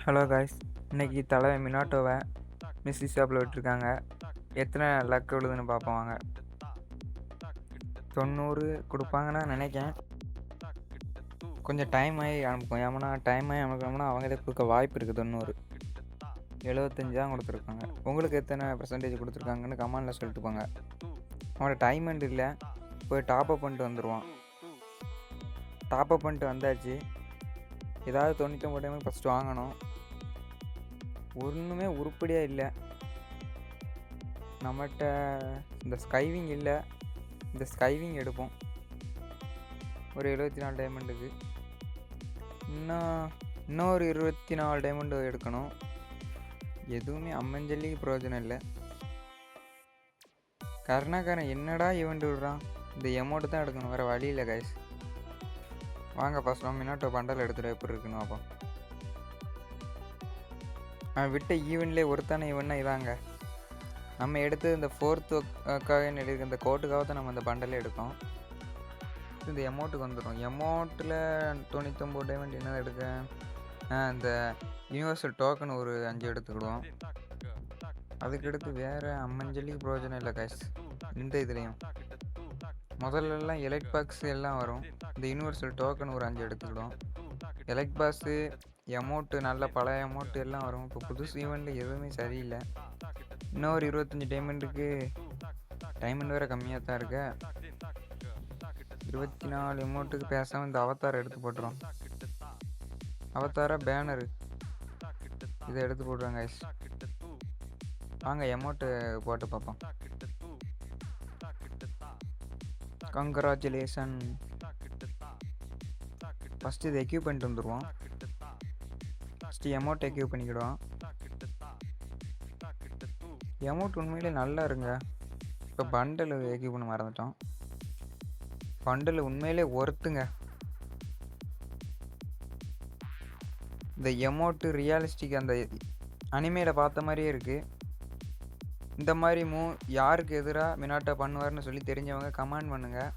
Hello guys, இன்னைக்கு தலை மினாட்டோவை மிஸ்ஸி ஷாப்பில் விட்டுருக்காங்க. எத்தனை லக் விழுதுன்னு பார்ப்போம் வாங்க. 90 கொடுப்பாங்கன்னு நினைக்கிறேன். கொஞ்சம் டைம் ஆகி அனுப்புவோம். ஏன்னா டைம் ஆகி அனுப்பணும்னா அவங்களே கொடுக்க வாய்ப்பு இருக்குது. 90 75 தான் கொடுத்துருக்காங்க. உங்களுக்கு எத்தனை பர்சன்டேஜ் கொடுத்துருக்காங்கன்னு கமெண்டில் சொல்லிட்டு போங்க. அவனோட டைமண்ட் இல்லை, போய் டாப்அப் பண்ணிட்டு வந்துடுவான். டாப்அப் பண்ணிட்டு வந்தாச்சு. ஏதாவது 99 டைம் ஃபஸ்ட்டு வாங்கணும். ஒன்றுமே உருப்படியாக இல்லை நம்மகிட்ட. இந்த ஸ்கைவிங் இல்லை, இந்த ஸ்கைவிங் எடுப்போம். ஒரு 74 டைமண்டுக்கு இன்னும் ஒரு 24 டைமண்டு எடுக்கணும். எதுவுமே அம்மஞ்சல்லிக்கு பிரயோஜனம் இல்லை. கருணாகரன் என்னடா ஈவெண்ட் விடுறான். இந்த எமௌண்ட்டு தான் எடுக்கணும், வேறு வழி இல்லை கைஸ். வாங்க ஃபஸ்ட் நம்ம மினாட்டோ பண்டல் எடுத்துகிட்டு எப்படி இருக்குன்னு பார்ப்போம். விட்ட ஈவெண்ட்லேயே ஒருத்தான ஈவெண்ட்னா இதாங்க. நம்ம எடுத்து இந்த 4th எழுதியிருக்க இந்த கோட்டுக்காக தான் நம்ம இந்த பண்டலே எடுக்கோம். இந்த எமௌண்ட்டுக்கு வந்துடும். எமௌண்ட்டில் 99 டைமண்ட் என்ன எடுக்க, இந்த யூனிவர்சல் டோக்கன் ஒரு 5 எடுத்துக்கிடுவோம். அதுக்கடுத்து வேறு அம்மஞ்சலிக்கு பிரயோஜனம் இல்லை கைஸ். இந்த இதுலேயும் முதல்லலாம் எலைட் பாக்ஸ் எல்லாம் வரும். இந்த யூனிவர்சல் டோக்கன் ஒரு 5 எடுத்துக்கிடுவோம். எலைட் பாக்ஸு எமௌண்ட்டு நல்ல பழைய எமௌண்ட்டு எல்லாம் வரும். இப்போ புதுசு ஈவெண்ட்டில் எதுவுமே சரியில்லை. இன்னொரு 25 டைமண்டுக்கு டைமண்ட் வேறு கம்மியாக தான் இருக்கு. 24 எமௌண்ட்டுக்கு பேசாமல் இந்த அவதாரை எடுத்து போட்டுரும். அவதாரா பேனரு இதை எடுத்து போட்டுருவாங்க கைஸ். வாங்க எமௌண்ட்டு போட்டு பார்ப்போம். கங்க்ராச்சுலேஷன். ஃபஸ்ட்டு இதை எக்யூப் பண்ணிட்டு வந்துடுவோம். ஃபஸ்ட்டு எமௌண்ட் எக்யூப் பண்ணிக்கிடுவோம். எமௌண்ட் உண்மையிலே நல்லா இருங்க. இப்போ பண்டல் எக்யூப் பண்ண மறந்துட்டோம். பண்டல் உண்மையிலே ஒர்த்துங்க. இந்த எமௌண்ட்டு ரியாலிஸ்டிக் அந்த அனிமேல பார்த்த மாதிரியே இருக்குது. இந்த மாதிரி யாருக்கு எதிராக மினாட்டோ பண்ணுவார்னு சொல்லி தெரிஞ்சவங்க கமெண்ட் பண்ணுங்கள்.